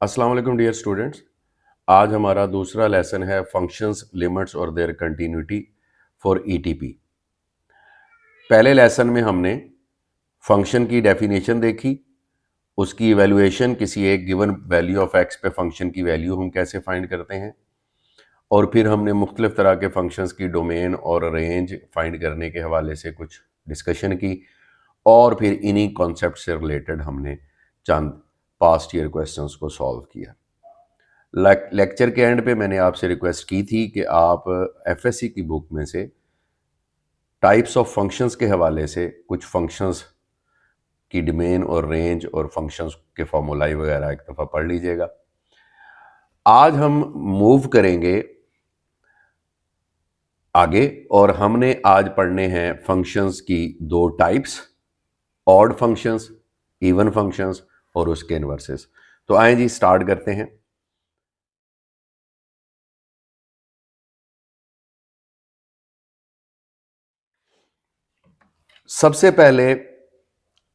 अस्सलाम वालेकुम dear students. आज हमारा दूसरा लेसन है फंक्शंस, लिमिट्स और देयर कंटिन्यूटी फॉर ईटीपी। पहले लेसन में हमने फंक्शन की डेफिनेशन देखी, उसकी इवैल्यूएशन, किसी एक गिवन वैल्यू ऑफ एक्स पे फंक्शन की वैल्यू हम कैसे फाइंड करते हैं, और फिर हमने मुख्तलिफ तरह के फंक्शंस की डोमेन और रेंज फाइंड करने के हवाले से कुछ डिस्कशन की, और फिर इन्हीं कॉन्सेप्ट से रिलेटेड हमने चंद पास्ट ईयर क्वेश्चंस को सॉल्व किया। लेक्चर के एंड पे मैंने आपसे रिक्वेस्ट की थी कि आप एफएससी की बुक में से टाइप्स ऑफ फंक्शंस के हवाले से कुछ फंक्शंस की डोमेन और रेंज और फंक्शंस के फॉर्मूलाई वगैरह एक दफ़ा पढ़ लीजिएगा। आज हम मूव करेंगे आगे और हमने आज पढ़ने हैं फंक्शंस की दो types, odd functions, even functions और उसके इनवर्सेस। तो आए जी, स्टार्ट करते हैं। सबसे पहले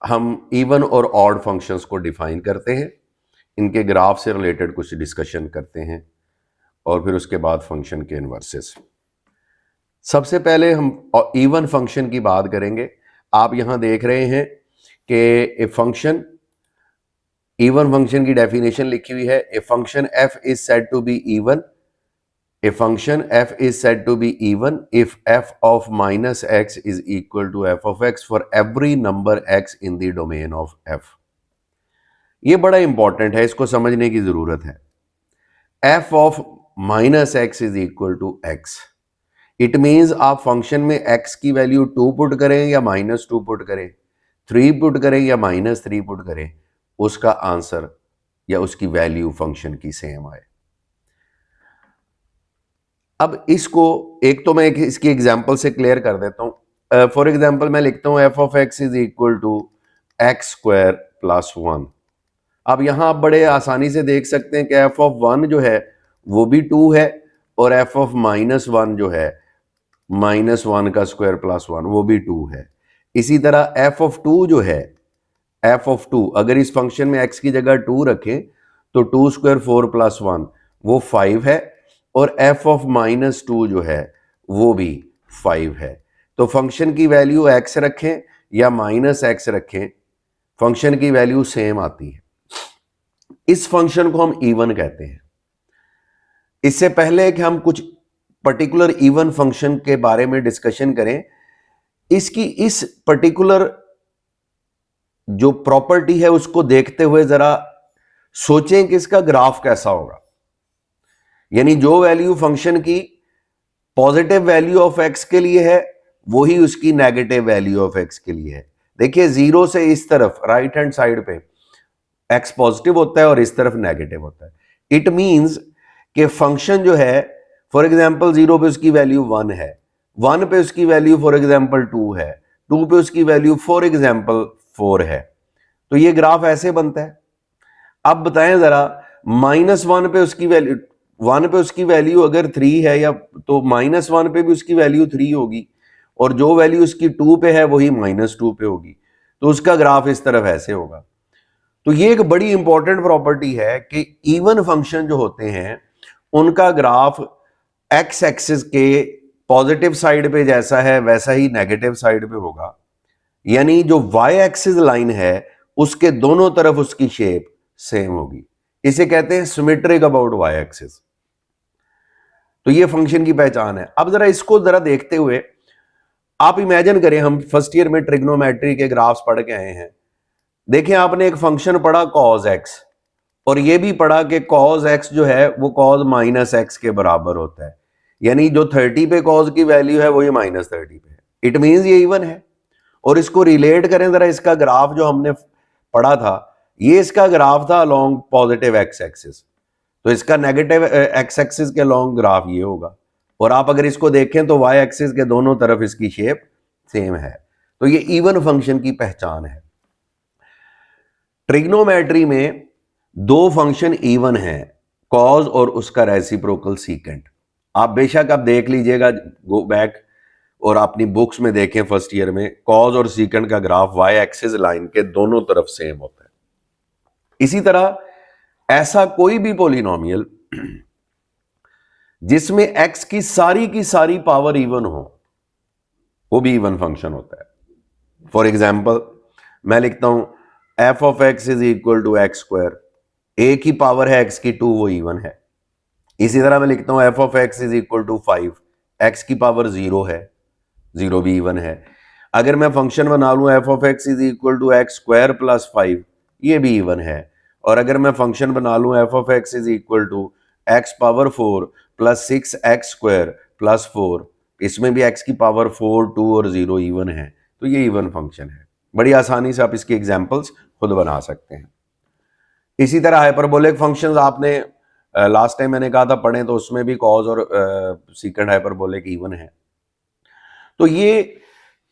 हम इवन और ऑड फंक्शंस को डिफाइन करते हैं, इनके ग्राफ से रिलेटेड कुछ डिस्कशन करते हैं और फिर उसके बाद फंक्शन के इनवर्सेस। सबसे पहले हम इवन फंक्शन की बात करेंगे। आप यहां देख रहे हैं कि ए फंक्शन, इवन फंक्शन की डेफिनेशन लिखी हुई है। A function f is said to be even. A function f is said to be even if f of minus x is equal to f of x for every number x in the domain of f। ये बड़ा important है, इसको समझने की जरूरत है। f of minus x is equal to x, it means आप function में x की वैल्यू 2 पुट करें या -2 पुट करें, 3 पुट करें या -3 पुट करें, उसका आंसर या उसकी वैल्यू फंक्शन की सेम आए। अब इसको एक तो मैं इसकी एग्जांपल से क्लियर कर देता हूं। फॉर एग्जांपल मैं लिखता हूं f of x is equal to x square plus 1। अब यहां आप बड़े आसानी से देख सकते हैं कि एफ ऑफ 1 जो है वो भी 2 है और एफ ऑफ -1 जो है -1 का स्क्वायर प्लस 1 वो भी 2 है। इसी तरह एफ ऑफ 2 जो है, एफ ऑफ 2 अगर इस फंक्शन में एक्स की जगह 2 रखें तो 2 स्क्वायर 4 प्लस 1 वो 5 है, और f ऑफ -2 जो है वो भी 5 है। तो फंक्शन की वैल्यू x रखें या -x रखें, फंक्शन की वैल्यू सेम आती है। इस फंक्शन को हम इवन कहते हैं। इससे पहले कि हम कुछ पर्टिकुलर इवन फंक्शन के बारे में डिस्कशन करें, इसकी इस पर्टिकुलर जो प्रॉपर्टी है उसको देखते हुए जरा सोचें कि इसका ग्राफ कैसा होगा। यानी जो वैल्यू फंक्शन की पॉजिटिव वैल्यू ऑफ एक्स के लिए है वही उसकी नेगेटिव वैल्यू ऑफ एक्स के लिए है। देखिए, 0 से इस तरफ राइट हैंड साइड पे एक्स पॉजिटिव होता है और इस तरफ नेगेटिव होता है। इट मींस कि फंक्शन जो है, फॉर एग्जांपल 0 पे उसकी वैल्यू 1 है, 1 पे उसकी वैल्यू फॉर एग्जांपल 2 है, 2 पे उसकी वैल्यू फॉर एग्जांपल 4 है। तो ये ग्राफ ऐसे बनता है। अब बताएं जरा, -1 पे उसकी वैल्यू, 1 पे उसकी वैल्यू अगर 3 है या तो -1 पे भी उसकी वैल्यू 3 होगी, और जो वैल्यू उसकी 2 पे है वही -2 पे होगी, तो उसका ग्राफ इस तरफ ऐसे होगा। तो ये एक बड़ी इंपॉर्टेंट प्रॉपर्टी है कि इवन फंक्शन जो होते हैं उनका ग्राफ एक्स एक्सिस के पॉजिटिव साइड पे जैसा है वैसा ही नेगेटिव साइड पे होगा। यानी जो वाई एक्सिस लाइन है उसके दोनों तरफ उसकी शेप सेम होगी। इसे कहते हैं सिमेट्रिक अबाउट वाई एक्सिस। तो ये फंक्शन की पहचान है। अब जरा इसको जरा देखते हुए आप इमेजिन करें, हम फर्स्ट ईयर में ट्रिग्नोमेट्री के ग्राफ्स पढ़ के आए हैं। देखें, आपने एक फंक्शन पढ़ा कॉज एक्स, और ये भी पढ़ा कि कॉज एक्स जो है वो कॉज -x के बराबर होता है। यानी जो 30 पे कॉज की वैल्यू है वो ये -30 पे है। इट मींस ये इवन है। और इसको रिलेट करें जरा, इसका ग्राफ जो हमने पढ़ा था, ये इसका ग्राफ था अलोंग पॉजिटिव एक्स एक्सिस, तो इसका नेगेटिव एक्स एक्सिस के लॉन्ग ग्राफ ये होगा। और आप अगर इसको देखें तो वाई एक्सिस के दोनों तरफ इसकी शेप सेम है। तो ये इवन फंक्शन की पहचान है। ट्रिग्नोमेट्री में दो फंक्शन इवन हैं, कॉज और उसका रेसिप्रोकल सीकेंट। आप बेशक आप देख लीजिएगा, गो बैक और अपनी बुक्स में देखें फर्स्ट ईयर में, कॉज और सीकेंट का ग्राफ वाई एक्सिस लाइन के दोनों तरफ सेम होता है। इसी तरह ऐसा कोई भी पॉलिनोमियल जिसमें x की सारी पावर इवन हो वो भी इवन फंक्शन होता है। फॉर एग्जाम्पल मैं लिखता हूं f of x is equal to x square, एक ही पावर है x की 2, वो इवन है। इसी तरह मैं लिखता हूं f of x is equal to 5, x की पावर 0 है, 0 भी इवन है। अगर मैं फंक्शन बना लूं f of x is equal to x square plus 5, ये भी इवन है। और अगर मैं फंक्शन बना लूं f of x is equal to x power 4 plus 6 x square plus 4, इसमें भी एक्स की पावर 4, 2 और 0 इवन है, तो ये इवन फंक्शन है। बड़ी आसानी से आप इसकी एग्जाम्पल्स खुद बना सकते हैं। इसी तरह हाइपरबोलिक फंक्शंस आपने लास्ट टाइम मैंने कहा था पढ़ें, तो उसमें भी कॉज और सीकेंड हाइपरबोलिक इवन है। तो ये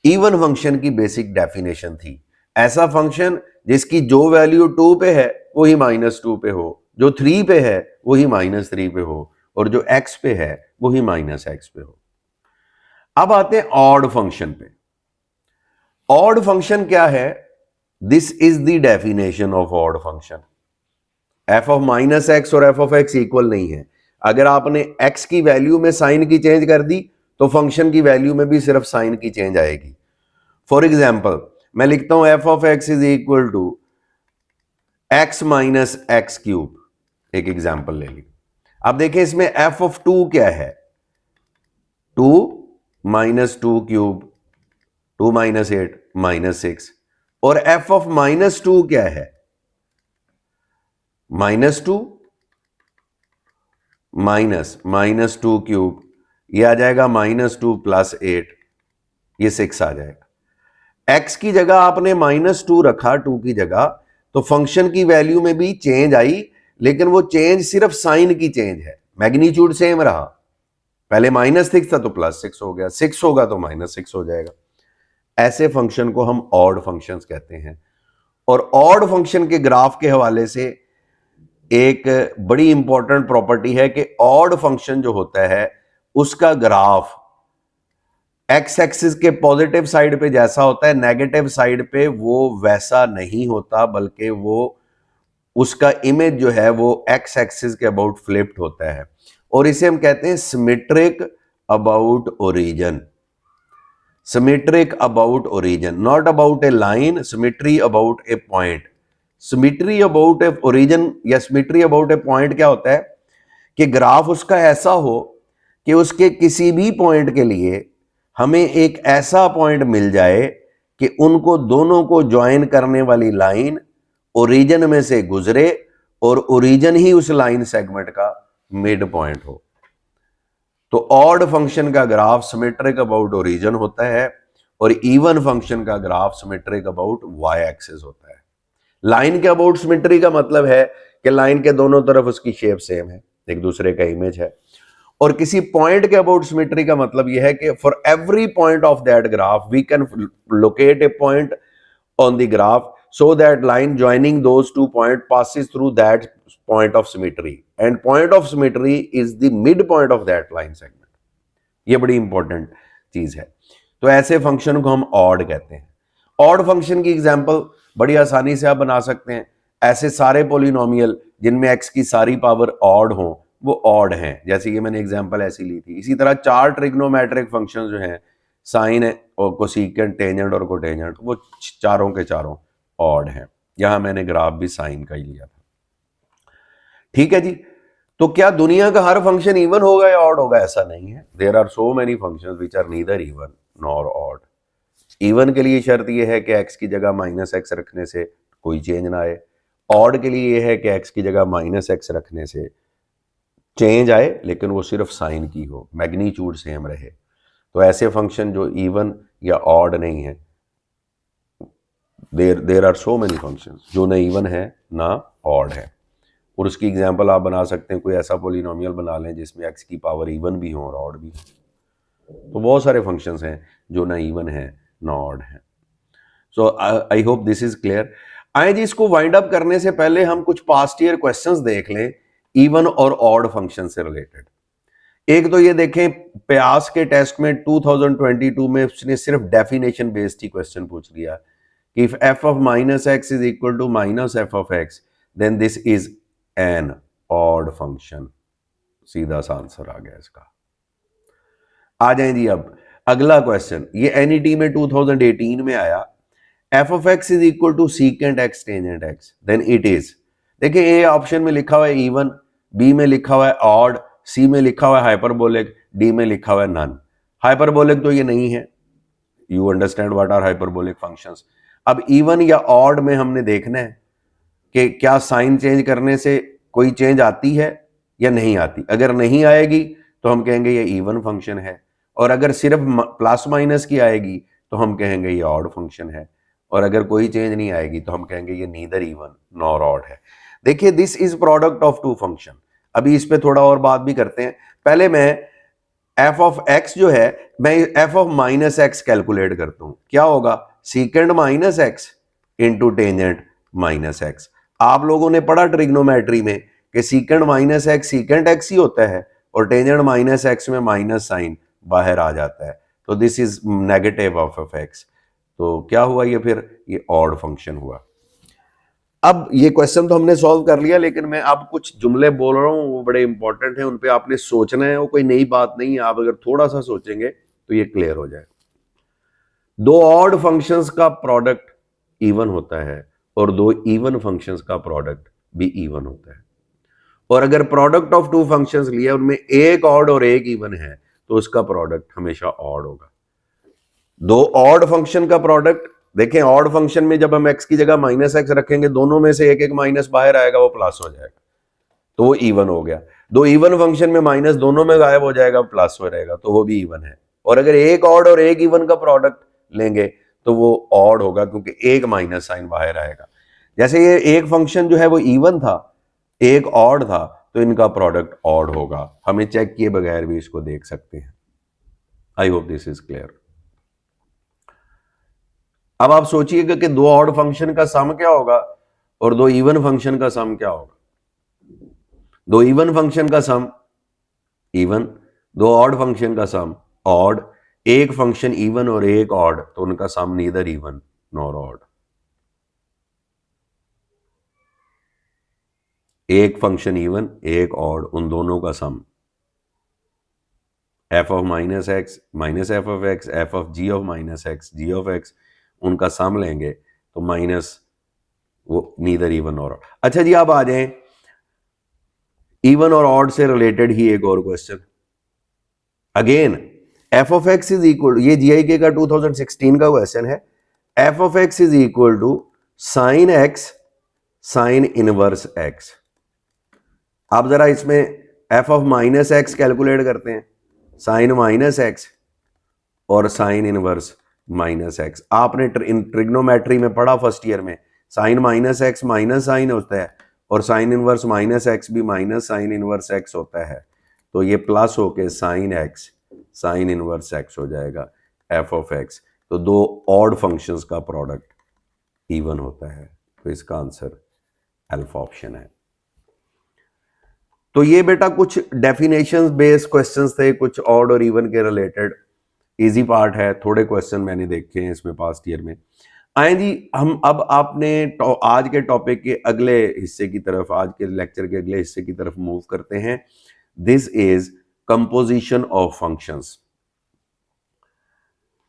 इवन फंक्शन की बेसिक डेफिनेशन थी। ऐसा फंक्शन जिसकी जो वैल्यू 2 पे है वही -2 पे हो, जो 3 पे है वही -3 पे हो, और जो x पे है वही -x पे हो। अब आते हैं ऑड फंक्शन पे। ऑड फंक्शन क्या है? This is the definition of odd function. F of -x और एफ ऑफ x इक्वल नहीं है। अगर आपने x की वैल्यू में साइन की चेंज कर दी तो फंक्शन की वैल्यू में भी सिर्फ साइन की चेंज आएगी। फॉर एग्जाम्पल मैं लिखता हूं f of x is equal to x minus x cube, एक एग्जाम्पल ले ली। अब देखें इसमें एफ ऑफ 2 क्या है? 2 माइनस 2 क्यूब, 2 माइनस 8 -6। और एफ ऑफ -2 क्या है? -2 -2 क्यूब, ये आ जाएगा -2 प्लस 8, ये 6 आ जाएगा। x की जगह आपने -2 रखा 2 की जगह, तो फंक्शन की वैल्यू में भी चेंज आई, लेकिन वो चेंज सिर्फ साइन की चेंज है, मैग्नीट्यूड सेम रहा। पहले -6 था तो +6 हो गया, 6 होगा तो -6 हो जाएगा। ऐसे फंक्शन को हम ऑड फंक्शंस कहते हैं। और ऑड फंक्शन के ग्राफ के हवाले से एक बड़ी इंपॉर्टेंट प्रॉपर्टी है कि ऑड फंक्शन जो होता है उसका ग्राफ एक्स एक्सिस के पॉजिटिव साइड पे जैसा होता है, नेगेटिव साइड पे वो वैसा नहीं होता, बल्कि वो उसका इमेज जो है वो एक्स एक्सिस के अबाउट फ्लिप्ड होता है। और इसे हम कहते हैं symmetric about origin. Symmetric about origin, not about A line, symmetry about A point. Symmetry about A origin या सिमेट्री अबाउट ए पॉइंट क्या होता है कि ग्राफ उसका ऐसा हो कि उसके किसी भी पॉइंट के लिए हमें एक ऐसा पॉइंट मिल जाए कि उनको दोनों को ज्वाइन करने वाली लाइन ओरिजिन में से गुजरे और ओरिजिन ही उस लाइन सेगमेंट का मिड पॉइंट हो। तो ऑड फंक्शन का ग्राफ सिमेट्रिक अबाउट ओरिजिन होता है और इवन फंक्शन का graph symmetric about Y axis होता है। लाइन के अबाउट सिमेट्री का मतलब है कि लाइन के दोनों तरफ उसकी शेप सेम है, एक दूसरे का इमेज है। और किसी पॉइंट के अबाउट सिमेट्री का मतलब यह है कि for every point of that graph we can locate a point on the graph so that line joining those two points passes through that point of symmetry, and point of symmetry is the midpoint of that line segment. ये बड़ी important चीज है। तो ऐसे function को हम odd कहते हैं। ऑड फंक्शन की एग्जांपल बड़ी आसानी से आप बना सकते हैं। ऐसे सारे पॉलिनोमियल जिनमें x की सारी पावर ऑड हो वो ऑड हैं, जैसे कि मैंने एग्जांपल ऐसी ली थी। इसी तरह 4 ट्रिग्नोमेट्रिक फंक्शन जो हैं, साइन और कोसेकेंट, टेंजेंट और कोटेंजेंट, वो चारों के चारों ऑड है। यहां मैंने ग्राफ भी साइन का ही लिया था। ठीक है जी। तो क्या दुनिया का हर फंक्शन इवन होगा या ऑड होगा? ऐसा नहीं है। There are so many functions which are neither even nor odd. Even के लिए शर्त यह है कि x की जगह -x रखने से कोई चेंज ना आए। ऑड के लिए यह है कि x की जगह -x रखने से चेंज आए, लेकिन वो सिर्फ साइन की हो, मैग्नीट्यूड सेम रहे। तो ऐसे फंक्शन जो इवन या ऑड नहीं है, there are so many functions जो ना इवन है ना ऑड है। और उसकी एग्जांपल आप बना सकते हैं, कोई ऐसा पॉलिनोमियल बना लें जिसमें x की पावर इवन भी हो और ऑड भी हो। तो बहुत सारे फंक्शंस हैं जो ना इवन है ना ऑड है। So I hope this is clear. आए जी, इसको वाइंड अप करने से पहले हम कुछ पास्ट ईयर क्वेश्चंस देख लें इवन और ऑड फंक्शन से रिलेटेड। एक तो ये देखें, प्यास के टेस्ट में 2022 में उसने सिर्फ डेफिनेशन बेस्ड ही क्वेश्चन पूछ लिया। If f of -x is equal to -f of x, then this is an odd function. सीधा सा आंसर आ गया इसका। आ जाए जी अब अगला क्वेश्चन, ये एनईटी में 2018 में आया। F of x is equal to secant x tangent x, then it is. देखिए ए ऑप्शन में लिखा हुआ है इवन, बी में लिखा हुआ है ऑड, सी में लिखा हुआ है हाइपरबोलिक, डी में लिखा हुआ है नन। हाइपरबोलिक तो ये नहीं है, you understand what are hyperbolic functions. अब इवन या ऑड में हमने देखना है कि क्या साइन चेंज करने से कोई चेंज आती है या नहीं आती। अगर नहीं आएगी तो हम कहेंगे ये इवन फंक्शन है, और अगर सिर्फ प्लस माइनस की आएगी तो हम कहेंगे ये ऑड फंक्शन है, और अगर कोई चेंज नहीं आएगी तो हम कहेंगे ये नीदर इवन नॉर ऑड है। देखिए this is product of two function. अभी इस पे थोड़ा और बात भी करते हैं। पहले मैं एफ ऑफ एक्स जो है, मैं f of minus x calculate करता हूं। क्या होगा, secant minus x into tangent minus x. आप लोगों ने पढ़ा ट्रिग्नोमेट्री में कि secant minus x secant x ही होता है, और टेंजेंट माइनस एक्स में माइनस साइन बाहर आ जाता है, तो this is negative of x. तो क्या हुआ ये, फिर ये ऑड फंक्शन हुआ। अब ये क्वेश्चन तो हमने सॉल्व कर लिया, लेकिन मैं अब कुछ जुमले बोल रहा हूं वो बड़े इंपॉर्टेंट हैं, उन पे आपने सोचना है, वो कोई नई बात नहीं है। आप अगर थोड़ा सा सोचेंगे तो ये क्लियर हो जाए। दो ऑड फंक्शंस का प्रोडक्ट इवन होता है और दो इवन फंक्शंस का प्रोडक्ट भी इवन होता है, और अगर प्रोडक्ट ऑफ टू फंक्शंस लिया उनमें एक ऑड और एक इवन है तो उसका प्रोडक्ट हमेशा ऑड होगा। दो ऑड फंक्शन का प्रोडक्ट, देखें ऑड फंक्शन में जब हम एक्स की जगह माइनस एक्स रखेंगे, दोनों में से एक एक माइनस बाहर आएगा, वो प्लस हो जाएगा, तो वो इवन हो गया। दो इवन फंक्शन में माइनस दोनों में गायब हो जाएगा, प्लस हो रहेगा, तो वो भी इवन है। और अगर एक ऑड और एक इवन का प्रोडक्ट लेंगे तो वो ऑड होगा, क्योंकि एक माइनस साइन बाहर आएगा। जैसे ये एक फंक्शन जो है वो इवन था, एक ऑड था, तो इनका प्रोडक्ट ऑड होगा। हमें चेक किए बगैर भी इसको देख सकते हैं। आई होप दिस इज क्लियर। अब आप सोचिएगा कि दो ऑड फंक्शन का सम क्या होगा और दो इवन फंक्शन का सम क्या होगा। दो इवन फंक्शन का सम इवन, दो ऑड फंक्शन का सम ऑड। एक फंक्शन इवन और एक ऑड, तो उनका sum neither even nor odd. एक फंक्शन इवन, एक ऑड, उन दोनों का sum f of minus x minus f of x, f of ji of minus x g of x, उनका सम लेंगे तो माइनस वो नीदर इवन और ऑड। अच्छा जी, आप आ जाएं इवन और ऑड से रिलेटेड ही एक और question. Again f of x is equal, ये जीआईके का 2016 का क्वेश्चन है। F of x is equal to sine x sine inverse x. आप जरा इसमें f of minus x calculate करते हैं, साइन माइनस एक्स और साइन इनवर्स माइनस एक्स। आपने ट्रिग्नोमेट्री में पढ़ा फर्स्ट ईयर में, sine minus x minus sine होता है, और साइन इनवर्स माइनस एक्स भी माइनस साइन इनवर्स एक्स होता है, तो ये प्लस होके sign x sine inverse x हो जाएगा एफ ऑफ एक्स। तो दो ऑड फंक्शंस का प्रोडक्ट इवन होता है, तो इसका आंसर अल्फा ऑप्शन है। तो ये बेटा कुछ डेफिनेशंस बेस्ड क्वेश्चंस थे, कुछ ऑड और इवन के रिलेटेड। इजी पार्ट है, थोड़े क्वेश्चन मैंने देखे हैं इसमें पास्ट ईयर में। आए जी, हम अब आपने आज के टॉपिक के अगले हिस्से की तरफ, आज के लेक्चर के अगले हिस्से की तरफ मूव करते हैं। This is composition of functions.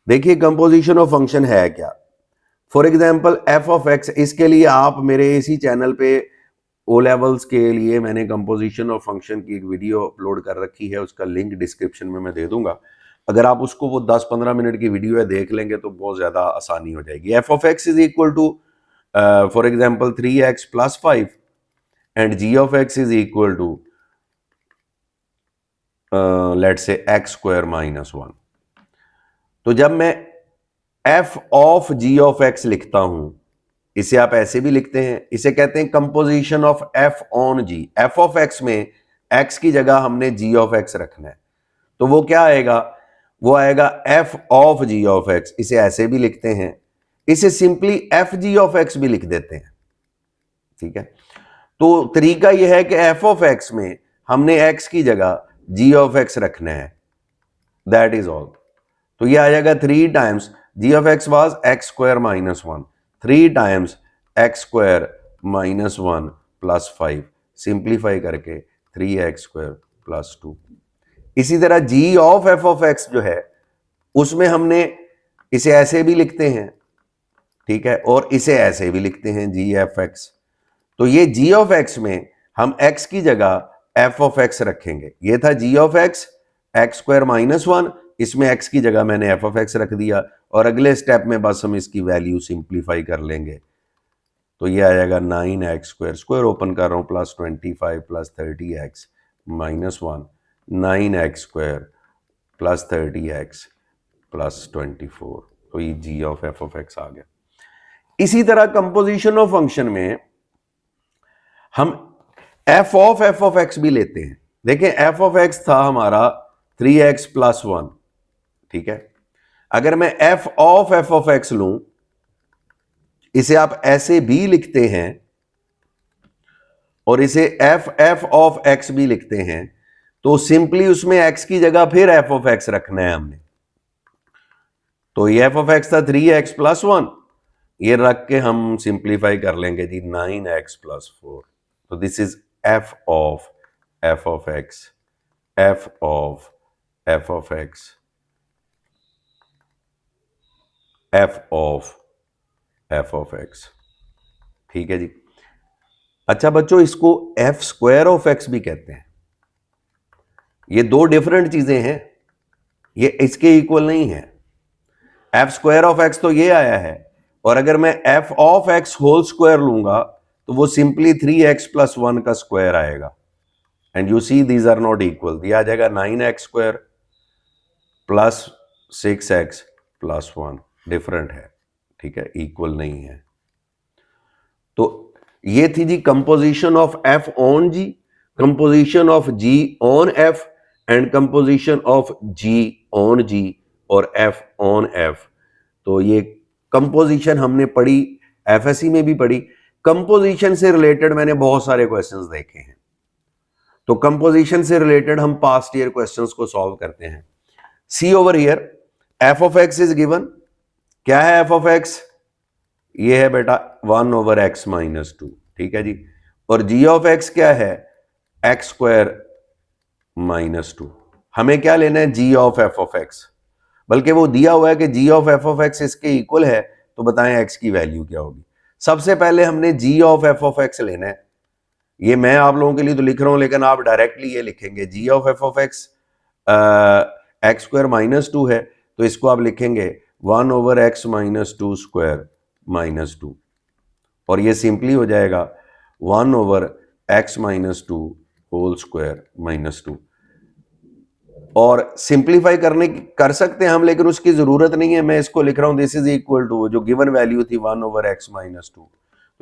देखिए कंपोजिशन ऑफ फंक्शन है क्या। For example F of x, इसके लिए आप मेरे इसी चैनल पे ओ लेवल्स के लिए मैंने कंपोजिशन ऑफ फंक्शन की एक वीडियो अपलोड कर रखी है, उसका लिंक डिस्क्रिप्शन में मैं दे दूंगा। अगर आप उसको, वो 10-15 मिनट की वीडियो है, देख लेंगे तो बहुत ज्यादा आसानी हो जाएगी। F of x is equal to for example 3x + 5 and g of x is equal to let's say x² - 1। तो जब मैं f of g of x लिखता हूं, इसे आप ऐसे भी लिखते हैं, इसे कहते हैं composition of f on g। f of x में x की जगह हमने g ऑफ x रखना है, तो वो क्या आएगा, वो आएगा f of g of x। इसे ऐसे भी लिखते हैं, इसे सिंपली fg ऑफ x भी लिख देते हैं, ठीक है। तो तरीका यह है कि f ऑफ x में हमने x की जगह g ऑफ x रखना है, दैट इज ऑल। तो ये आ जाएगा 3 times g of x was x² - 1, 3 times x² - 1 + 5, simplify करके 3x² + 2। इसी तरह g of f of x जो है उसमें हमने इसे ऐसे भी लिखते हैं, ठीक है, और इसे ऐसे भी लिखते हैं g f x। तो ये g ऑफ x में हम x की जगह f ऑफ x रखेंगे। ये था g ऑफ x, x² - 1, इसमें x की जगह मैंने f ऑफ x रख दिया और अगले स्टेप में बस हम इसकी वैल्यू सिंप्लीफाई कर लेंगे। तो ये आ जाएगा 9x², स्क्वायर ओपन कर रहा हूं, +25 + 30x - 1, 9x² + 30x + 24। तो ये g of f of x आ गया। इसी तरह कंपोजिशन ऑफ फंक्शन में हम f ऑफ x भी लेते हैं। देखें f ऑफ x था हमारा 3x + 1, ठीक है। अगर मैं f ऑफ x लूं, इसे आप ऐसे भी लिखते हैं और इसे f ऑफ x भी लिखते हैं, तो सिंपली उसमें x की जगह फिर f ऑफ x रखना है हमने। तो ये f ऑफ x था 3x + 1, ये रख के हम सिंप्लीफाई कर लेंगे जी 9x + 4। तो this is f of x, f of x, f of x, ठीक है जी। अच्छा बच्चों, इसको f² ऑफ x भी कहते हैं। ये दो डिफरेंट चीजें हैं, ये इसके इक्वल नहीं है। f² ऑफ x तो ये आया है, और अगर मैं f of x whole square लूंगा तो वो सिंपली 3x + 1 का स्क्वायर आएगा। And you see these are not equal. दिया जाएगा 9x² + 6x + 1, डिफरेंट है, ठीक है, इक्वल नहीं है। तो ये थी जी composition of f on g, composition of g on f and composition of g on g और f ऑन f। तो ये कंपोजिशन हमने पढ़ी, एफएससी में भी पढ़ी। कंपोजिशन से रिलेटेड मैंने बहुत सारे क्वेश्चंस देखे हैं। तो कंपोजिशन से रिलेटेड हम पास्ट ईयर क्वेश्चंस को सॉल्व करते हैं। See over here, f of x is given. क्या है f ऑफ x? ये है बेटा 1/x - 2, ठीक है जी। और g ऑफ x क्या है? x² - 2। हमें क्या लेना है? g of f of x। बल्कि वो दिया हुआ है कि g of f of x इसके इक्वल है, तो बताएं x की वैल्यू क्या होगी। सबसे पहले हमने g of f of x लेना है। ये मैं आप लोगों के लिए तो लिख रहा हूं, लेकिन आप डायरेक्टली ये लिखेंगे g of f of x x² - 2 है, तो इसको आप लिखेंगे 1/x - 2 स्क्वायर - 2, और ये सिंपली हो जाएगा 1/x - 2 होल स्क्वायर - 2। और सिंप्लीफाई कर सकते हैं हम, लेकिन उसकी जरूरत नहीं है। मैं इसको लिख रहा हूं दिस इज इक्वल टू, जो गिवन वैल्यू थी 1/x - 2,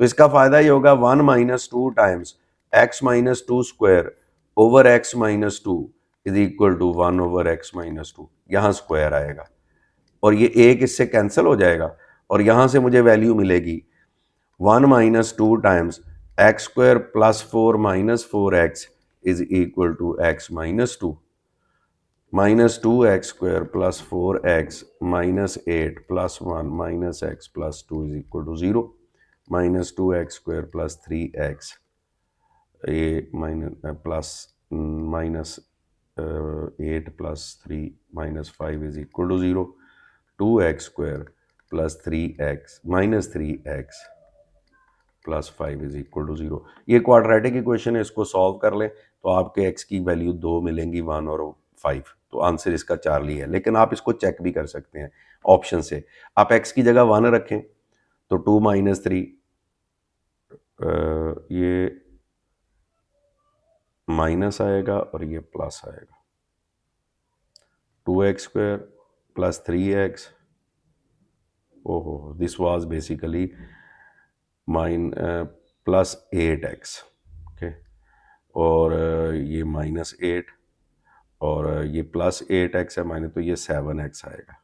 तो इसका फायदा ये होगा 1 - 2 times x - 2 square over x - 2 is equal to 1/x - 2। यहां स्क्वायर आएगा और ये एक इससे कैंसिल हो जाएगा, और यहां से मुझे वैल्यू मिलेगी 1 - 2 times x² + 4 - 4x is equal to x - 2 -2x² + 4x - 8 + 1 - x + 2 is equal to 0, -2x² + 3x ये plus -8 + 3 - 5 is equal to 0, 2x² + 3x -3x + 5 is equal to 0। ये क्वाड्रेटिक इक्वेशन है, इसको सॉल्व कर लें तो आपके x की वैल्यू 2 मिलेंगी, 1 और 5। तो आंसर इसका चार्ली है, लेकिन आप इसको चेक भी कर सकते हैं ऑप्शन से। आप x की जगह 1 रखें तो 2 - 3 ये माइनस आएगा और ये प्लस आएगा, 2x² + 3x, ओहो this was basically +8x, okay, और ये -8 और ये +8x है माइनस, तो ये 7x आएगा,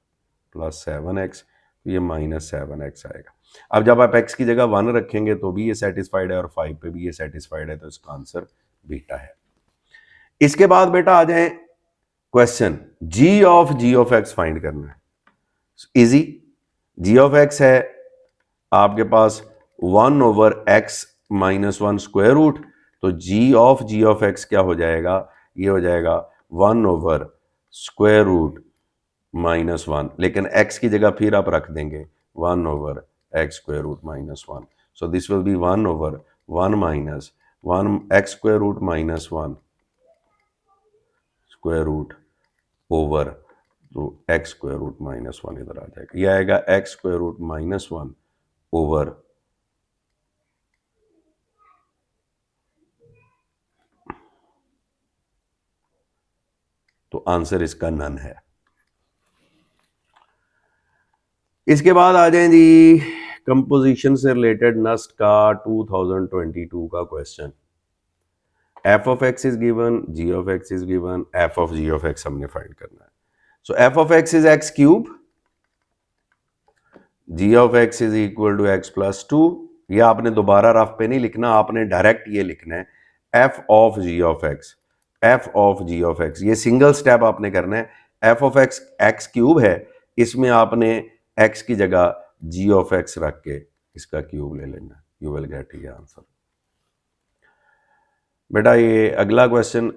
+7x, तो ये -7x आएगा। अब जब आप x की जगह 1 रखेंगे तो भी ये सेटिस्फाइड है और 5 पे भी ये सेटिस्फाइड है, तो इसका आंसर बीटा है। इसके बाद बेटा आ जाए question, g of x find करना है। इजी, g ऑफ x है आपके पास 1/x - 1 स्क्वायर रूट, तो जी ऑफ एक्स क्या हो जाएगा, ये हो जाएगा 1/√(-1), लेकिन x की जगह फिर आप रख देंगे 1/(x²√-1). So this will be 1/(1 minus 1 (x²√-1) square root over, तो (x²√-1) इधर आ जाएगा, ये आएगा (x²√-1) ओवर, तो आंसर इसका नन है। इसके बाद आ जाए जी कंपोजिशन से रिलेटेड नस्ट का 2022 का question. F of x is given, g of x is given, f of ji of x हमने फाइंड करना है। So f of x is x cube, g of x is equal to x plus 2। ये आपने दोबारा rough पे नहीं लिखना, आपने डायरेक्ट ये लिखना है F of ji of x, f of ji of x, ये सिंगल स्टेप आपने करना है। F of x x cube है, इसमें आपने एक्स की जगह जी ऑफ एक्स रख के इसका क्यूब ले लेना, यू विल गेट ये आंसर। बेटा ये अगला क्वेश्चन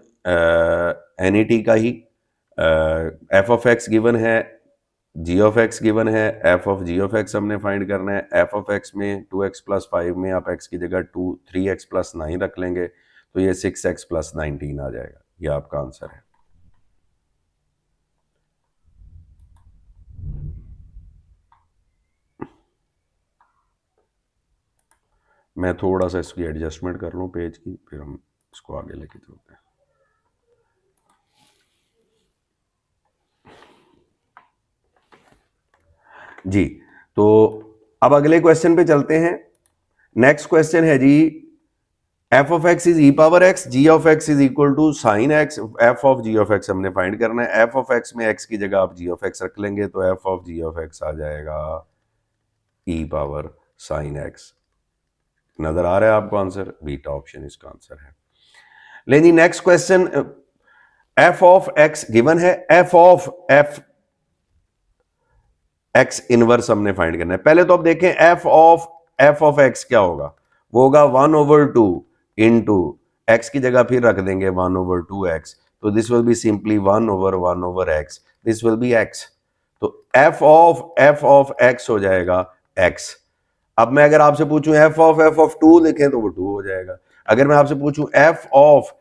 एनईटी का ही, एफ ऑफ एक्स गिवन है, जी ऑफ एक्स गिवन है, F of ji of x हमने फाइंड करना है। एफ ऑफ एक्स में 2x+5 में आप x की जगह 3x+9 रख लेंगे, तो ये 6x+19 आ जाएगा, ये आपका आंसर है। मैं थोड़ा सा इसकी एडजस्टमेंट कर लूँ पेज की, फिर हम इसको आगे लेके चलते हैं। जी, तो अब अगले क्वेश्चन पे चलते हैं। नेक्स्ट क्वेश्चन है जी f of x is e power x, g of x is equal to sine x. F of ji of x हमने फाइंड करना है। एफ ऑफ एक्स में एक्स की जगह आप जी ऑफ एक्स रख लेंगे, तो f of ji of x आ जाएगा ई पावर साइन एक्स। नजर आ रहा है आपको आंसर, बीटा ऑप्शन इसका आंसर है। लेकिन next question, f of x given है, एफ एक्स इनवर्स हमने फाइंड करना है। पहले तो आप देखें एफ ऑफ एक्स क्या होगा, वो होगा 1/2 इंटू एक्स की जगह फिर रख देंगे 1/2x, तो this will be simply 1/1/x, this will B x। तो एफ ऑफ एक्स हो जाएगा x। अब मैं अगर आपसे पूछूं एफ ऑफ 2 लिखें तो वो 2 हो जाएगा। अगर मैं आपसे पूछूं एफ ऑफ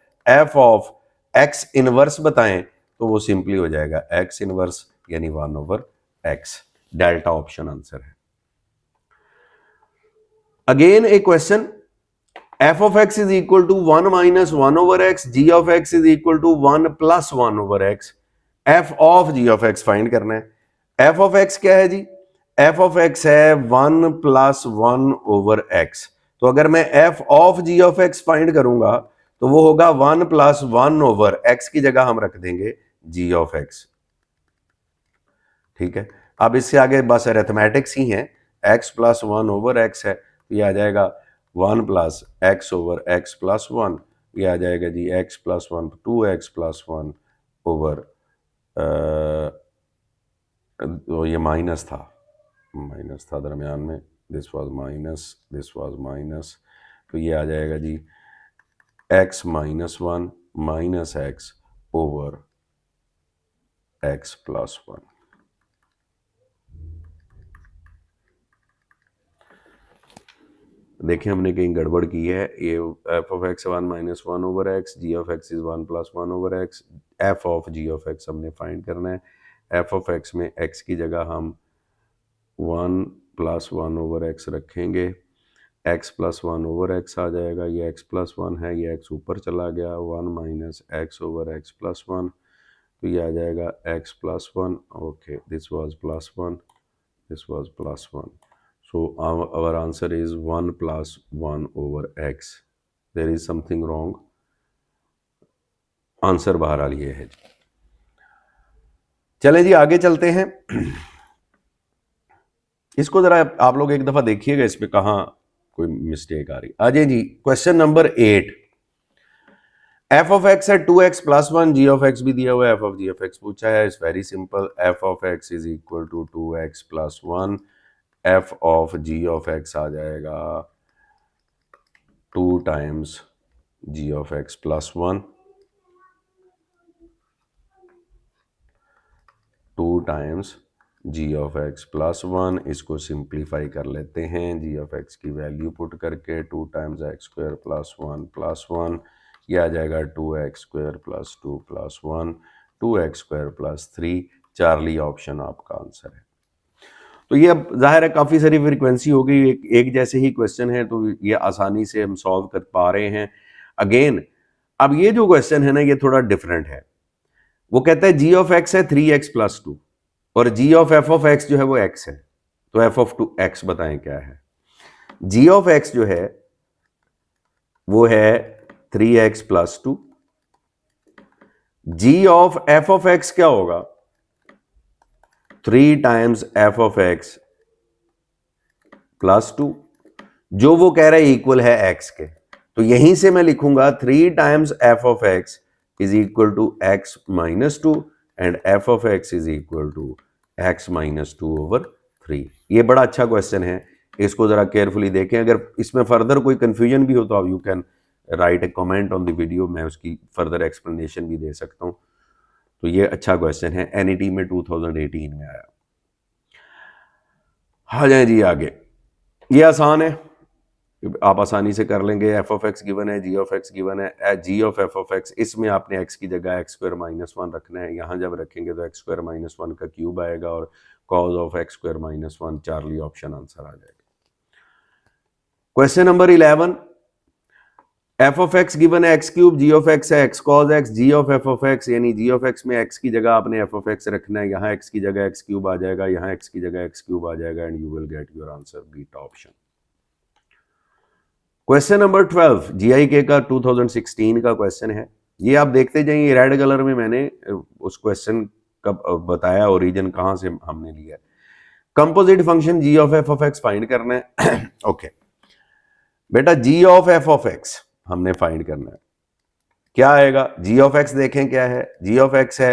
एक्स इनवर्स बताएं तो वो सिंपली हो जाएगा x इनवर्स, यानी 1/x। डेल्टा ऑप्शन आंसर है। Again a question, f of x is equal to 1 minus 1/x, ji of x is equal to 1 plus 1/x। F of ji of x find करना है। F of x क्या है जी, f of x है 1 plus 1/x। तो अगर मैं f of ji of x find करूंगा तो वो होगा 1 प्लस 1/x की जगह हम रख देंगे जी ऑफ एक्स। ठीक है, अब इससे आगे बस अरिथमेटिक्स ही है, x प्लस 1/x है, तो ये आ जाएगा 1 प्लस x/x प्लस 1, ये आ जाएगा G x plus 1, 2x plus 1 over, तो ये माइनस था दरमियान में, दिस वाज माइनस, तो ये आ जाएगा G x minus 1 minus x over x plus 1। देखें हमने कहीं गड़बड़ की है, ये F of X 1 minus 1/x, ji of x is 1 plus 1/x। F of ji of x हमने फाइंड करना है। एफ ऑफ एक्स में x की जगह हम 1 प्लस 1/x रखेंगे, x प्लस 1/x आ जाएगा, ये x प्लस 1 है, ये x ऊपर चला गया, 1 माइनस x/x प्लस 1, तो ये आ जाएगा x plus 1। Okay, this was plus 1, this was plus 1। So our answer is 1 plus 1/x. There is something wrong. Answer बहरहाल ये है जी। चलें जी आगे चलते हैं। इसको जरा आप लोग एक दफा देखिएगा, इस पे कहाँ कोई मिस्टेक आ रही। आ जाए जी question number 8। F of x है 2x plus 1, ji of x भी दिया हुआ है, F of ji of x पूछा है। It's very simple, f of x is equal to 2x plus 1, f of ji of x आ जाएगा 2 times g of x plus 1 2 times g of x plus 1, इसको simplify कर लेते हैं, g of x की value put करके 2 times x square plus 1 ये आ जाएगा 2x square plus 2 plus 1 2x square plus 3। Charlie option आपका आंसर है। तो ये अब जाहिर है काफ़ी सारी फ्रीक्वेंसी हो गई, एक जैसे ही क्वेश्चन है तो ये आसानी से हम सॉल्व कर पा रहे हैं। अगेन अब ये जो क्वेश्चन है ना ये थोड़ा डिफरेंट है। वो कहता है जी ऑफ एक्स है 3x प्लस 2 और जी ऑफ एफ ऑफ एक्स जो है वो x है, तो एफ ऑफ 2 एक्स बताएं क्या है। जी ऑफ एक्स जो है वो है 3x plus 2, g of f of x क्या होगा 3 times f of x plus 2, जो वो कह रहा है इक्वल है x के, तो यहीं से मैं लिखूंगा 3 times f of x is equal to x minus 2 and f of x is equal to x minus 2 over 3। ये बड़ा अच्छा क्वेश्चन है, इसको जरा केयरफुली देखें। अगर इसमें फर्दर कोई कंफ्यूजन भी हो तो आप you can write A comment on the video, मैं उसकी फर्दर एक्सप्लेनेशन भी दे सकता हूं। तो ये अच्छा क्वेश्चन है, एनईटी में 2018 में आया। आ जाए जी आगे, ये आसान है, आप आसानी से कर लेंगे। एफ ऑफ एक्स गिवन है, जी ऑफ एक्स गिवन है, g of f of x, इसमें आपने एक्स की जगह एक्स स्क्वायर माइनस 1 रखना है। यहाँ जब रखेंगे तो एक्स स्क्वायर माइनस 1 का क्यूब आएगा और cos of x square minus 1 Charlie option answer आ जाएगा। Question number 11, f of x given है x cube, g of x है x cos x, g of f of x यानी g of x में x की जगह आपने F of x रखना है, यहाँ एक्स की जगह एक्स क्यूब आ जाएगा, यहाँ एक्स की जगह एक्स क्यूब आ जाएगा and you will get your answer beta option. Question number 12 जीआईके का 2016 का क्वेश्चन है। ये आप देखते जाइए, रेड कलर में मैंने उस क्वेश्चन का बताया ओरिजिन कहां से हमने लिया है। Composite function g of f of x find करना है। ओके बेटा, g of f of x हमने फाइंड करना है, क्या आएगा जी ऑफ एक्स देखें क्या है, जी ऑफ एक्स है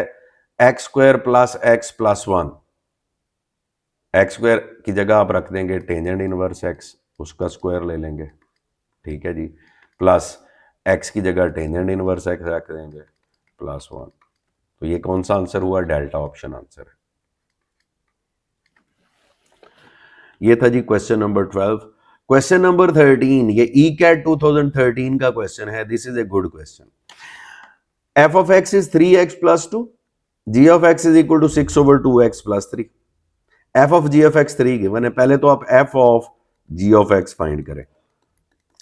x square plus 1, x square की जगह आप रख देंगे टेंजेंट इनवर्स एक्स, उसका स्क्वायर ले लेंगे, ठीक है जी, प्लस एक्स की जगह टेंजेंट इनवर्स एक्स रख देंगे प्लस 1। तो ये कौन सा आंसर हुआ, डेल्टा ऑप्शन आंसर है। ये था जी क्वेश्चन नंबर 12। क्वेश्चन नंबर 13, ये ई कैट 2013 का क्वेश्चन है, this is a good question. F of x is 3x plus 2, g of x is equal to 6 over 2x plus 3। F of ji of x 3 given है, पहले तो आप f of ji of x find करें।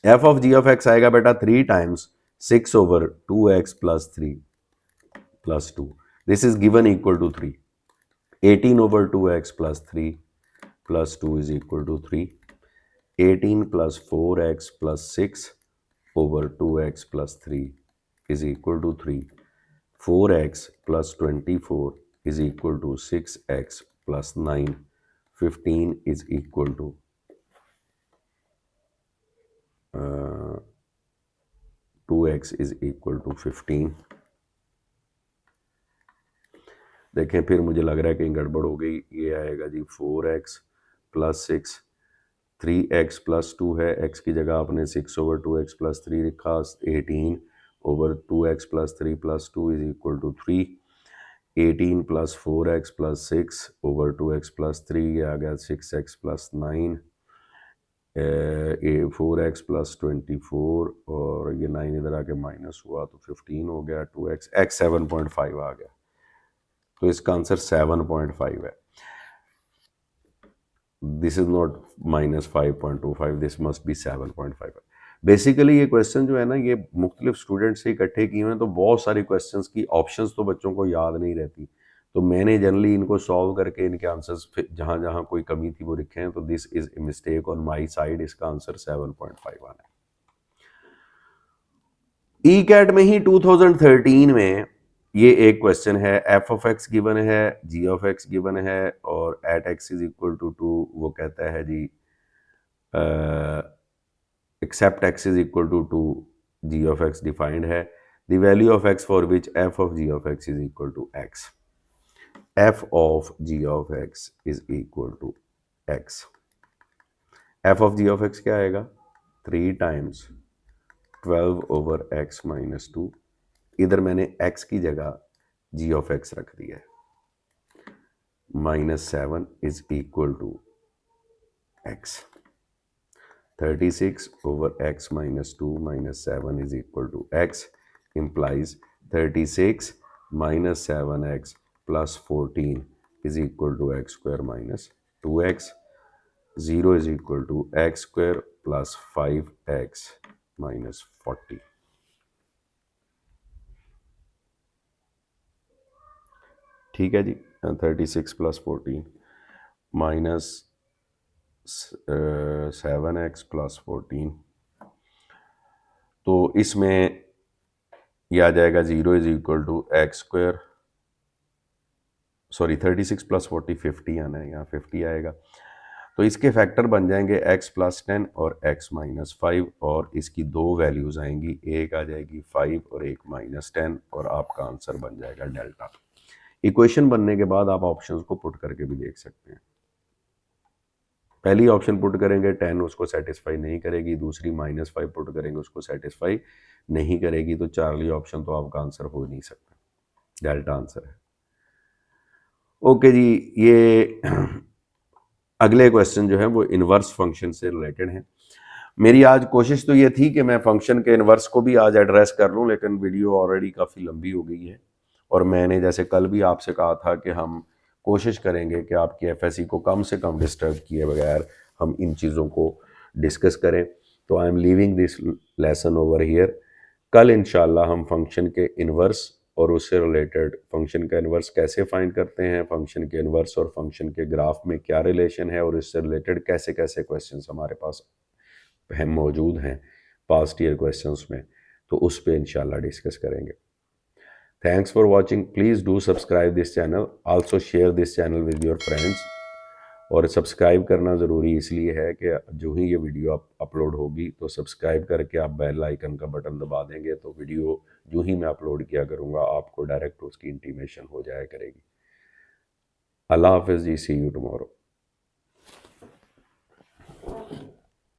F of ji of x आएगा बेटा 3 times 6 over 2x plus 3 plus 2, this is given equal to 3। 18 over 2x plus 3 plus 2 is equal to 3। 18 plus 4x plus 6 over 2x plus 3 is equal to 3. 4x plus 24 is equal to 6x plus 9. 15 is equal to 2x is equal to 15। देखें फिर मुझे लग रहा है कि गड़बड़ हो गई, ये आएगा जी 4x प्लस 6, 3x प्लस 2 है, x की जगह आपने 6 ओवर 2x प्लस 3 लिखा, 18 over 2x plus 3 plus 2 is equal to 3। 18 plus 4x plus 6 over 2x plus 3, ये आ गया 6x प्लस 9, 4x प्लस 24 और ये 9 इधर आके माइनस हुआ तो 15 हो गया, 2x x 7.5 आ गया, तो इसका आंसर 7.5 है। This is not -5.25, this must be 7.5। Basically ये क्वेश्चन जो है ना ये मुख्तलिफ स्टूडेंट से इकट्ठे किए हुए हैं, तो बहुत सारी क्वेश्चंस की ऑप्शंस तो बच्चों को याद नहीं रहती, तो मैंने जनरली इनको सॉल्व करके इनके आंसर्स जहाँ जहाँ कोई कमी थी वो लिखे हैं, तो this is a mistake on my side, इसका आंसर 7.5 आना है। ई कैट में ही 2013 में ये एक क्वेश्चन है, एफ ऑफ एक्स गिवन है, जी ऑफ एक्स गिवन है और at x is equal to 2, वो कहता है जी except x is equal to 2, g of x defined है, the value of x for which f of ji of x is equal to x. F of ji of x is equal to x. F of ji of x क्या आएगा 3 times 12 over x minus 2, इधर मैंने x की जगह g of x रख दिया है, -7 is equal to x। 36 over x minus 2 minus 7 is equal to x, implies 36 minus 7x plus 14 is equal to x square minus 2x. 0 is equal to x square plus 5x minus 40. ठीक है जी, 36 plus 14 minus 7x plus 14, तो इसमें यह आ जाएगा 0 is equal to x square, sorry 36 plus 40 50 आना है, यहाँ 50 आएगा। तो इसके फैक्टर बन जाएंगे x प्लस 10 और x माइनस 5, और इसकी दो वैल्यूज़ आएंगी, एक आ जाएगी 5 और एक माइनस 10, और आपका आंसर बन जाएगा डेल्टा। इक्वेशन बनने के बाद आप ऑप्शंस को पुट करके भी देख सकते हैं। पहली ऑप्शन पुट करेंगे 10 उसको सेटिस्फाई नहीं करेगी, दूसरी -5 पुट करेंगे उसको सेटिस्फाई नहीं करेगी, तो चार्ली ऑप्शन तो आपका आंसर हो नहीं सकता, डेल्टा आंसर है। ओके जी, ये अगले क्वेश्चन जो है वो इनवर्स फंक्शन से रिलेटेड है। मेरी आज कोशिश तो ये थी कि मैं फंक्शन के इनवर्स को भी आज एड्रेस कर लूं, लेकिन वीडियो ऑलरेडी काफ़ी लंबी हो गई है, और मैंने जैसे कल भी आपसे कहा था कि हम कोशिश करेंगे कि आपकी एफएससी को कम से कम डिस्टर्ब किए बगैर हम इन चीज़ों को डिस्कस करें। तो I am leaving this lesson over here. कल इंशाल्लाह हम फंक्शन के इनवर्स और उससे रिलेटेड फंक्शन का इनवर्स कैसे फाइंड करते हैं, फंक्शन के इनवर्स और फंक्शन के ग्राफ में क्या रिलेशन है, और इससे रिलेटेड कैसे कैसे क्वेश्चंस हमारे पास मौजूद हैं पास्ट ईयर क्वेश्चंस में, तो उस पर इंशाल्लाह डिस्कस करेंगे। Thanks for watching, please do subscribe this channel, also share this channel with your friends. और सब्सक्राइब करना ज़रूरी इसलिए है कि जो ही ये वीडियो अपलोड होगी तो सब्सक्राइब करके आप बेल आइकन का बटन दबा देंगे, तो वीडियो जो ही मैं अपलोड किया करूँगा आपको डायरेक्ट उसकी इंटीमेशन हो जाया करेगी। अल्लाह हाफ़िज़ जी, सी यू टुमारो।